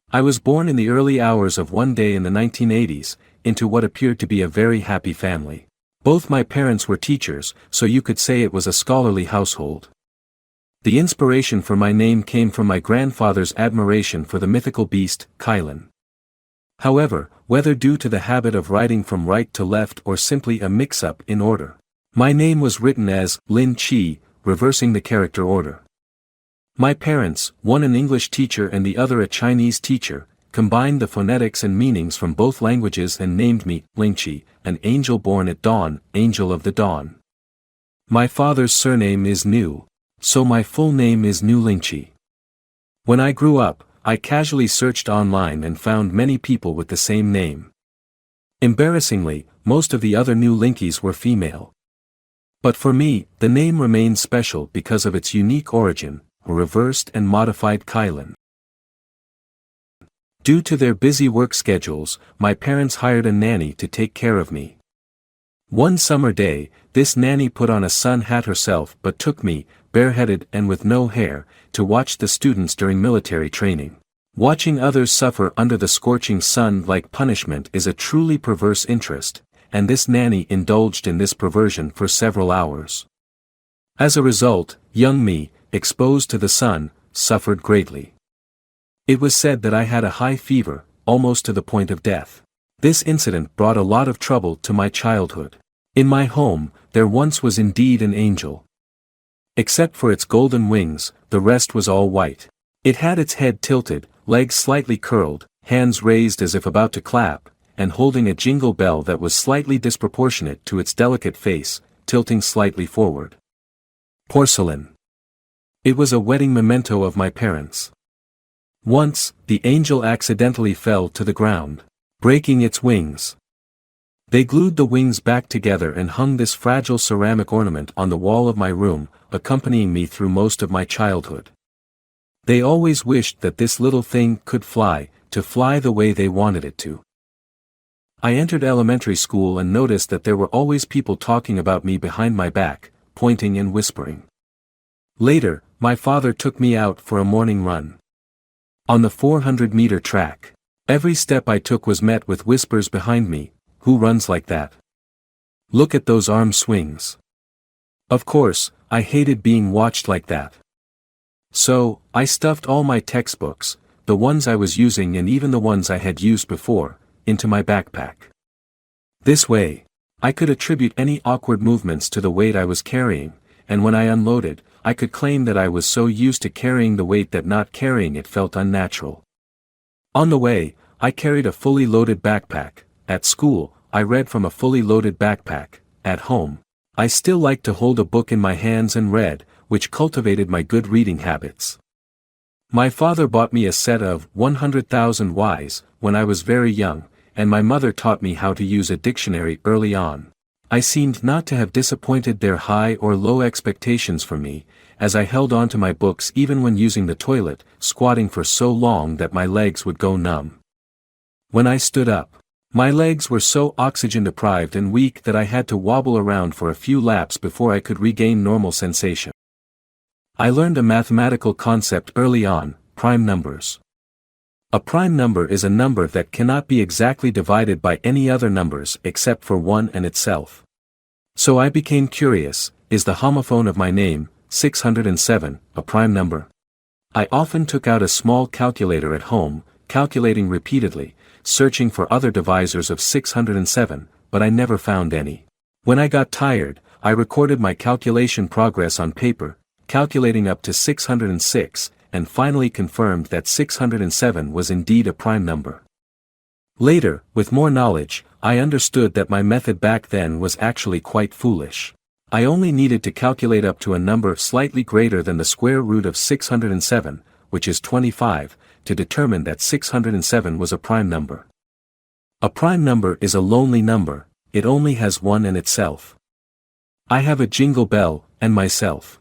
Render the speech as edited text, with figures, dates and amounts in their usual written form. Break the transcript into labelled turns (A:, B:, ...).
A: I was born in the early hours of one day in the 1980s, into what appeared to be a very happy family. Both my parents were teachers, so you could say it was a scholarly household. The inspiration for my name came from my grandfather's admiration for the mythical beast, Kylin. However, whether due to the habit of writing from right to left or simply a mix-up in order, my name was written as Lin Chi, reversing the character order. My parents, one an English teacher and the other a Chinese teacher, combined the phonetics and meanings from both languages and named me Lingqi, an angel born at dawn, angel of the dawn. My father's surname is Niu, so my full name is Niu Lingqi. When I grew up, I casually searched online and found many people with the same name. Embarrassingly, most of the other Niu Lingqis were female. But for me, the name remained special because of its unique origin, a reversed and modified Kylin. Due to their busy work schedules, my parents hired a nanny to take care of me. One summer day, this nanny put on a sun hat herself but took me, bareheaded and with no hair, to watch the students during military training. Watching others suffer under the scorching sun like punishment is a truly perverse interest, and this nanny indulged in this perversion for several hours. As a result, young me, exposed to the sun, suffered greatly. It was said that I had a high fever, almost to the point of death. This incident brought a lot of trouble to my childhood. In my home, there once was indeed an angel. Except for its golden wings, the rest was all white. It had its head tilted, legs slightly curled, hands raised as if about to clap, and holding a jingle bell that was slightly disproportionate to its delicate face, tilting slightly forward. Porcelain. It was a wedding memento of my parents. Once, the angel accidentally fell to the ground, breaking its wings. They glued the wings back together and hung this fragile ceramic ornament on the wall of my room, accompanying me through most of my childhood. They always wished that this little thing could fly, to fly the way they wanted it to. I entered elementary school and noticed that there were always people talking about me behind my back, pointing and whispering. Later, my father took me out for a morning run. On the 400-meter track, every step I took was met with whispers behind me, "Who runs like that? Look at those arm swings." Of course, I hated being watched like that. So, I stuffed all my textbooks, the ones I was using and even the ones I had used before, into my backpack. This way, I could attribute any awkward movements to the weight I was carrying, and when I unloaded, I could claim that I was so used to carrying the weight that not carrying it felt unnatural. On the way, I carried a fully loaded backpack. At school, I read from a fully loaded backpack. At home, I still liked to hold a book in my hands and read, which cultivated my good reading habits. My father bought me a set of 100,000 Ys when I was very young, and my mother taught me how to use a dictionary early on. I seemed not to have disappointed their high or low expectations for me, as I held on to my books even when using the toilet, squatting for so long that my legs would go numb. When I stood up, my legs were so oxygen-deprived and weak that I had to wobble around for a few laps before I could regain normal sensation. I learned a mathematical concept early on: prime numbers. A prime number is a number that cannot be exactly divided by any other numbers except for 1 and itself. So I became curious: is the homophone of my name, 607, a prime number? I often took out a small calculator at home, calculating repeatedly, searching for other divisors of 607, but I never found any. When I got tired, I recorded my calculation progress on paper, calculating up to 606, and finally confirmed that 607 was indeed a prime number. Later, with more knowledge, I understood that my method back then was actually quite foolish. I only needed to calculate up to a number slightly greater than the square root of 607, which is 25, to determine that 607 was a prime number. A prime number is a lonely number, it only has one in itself. I have a jingle bell, and myself.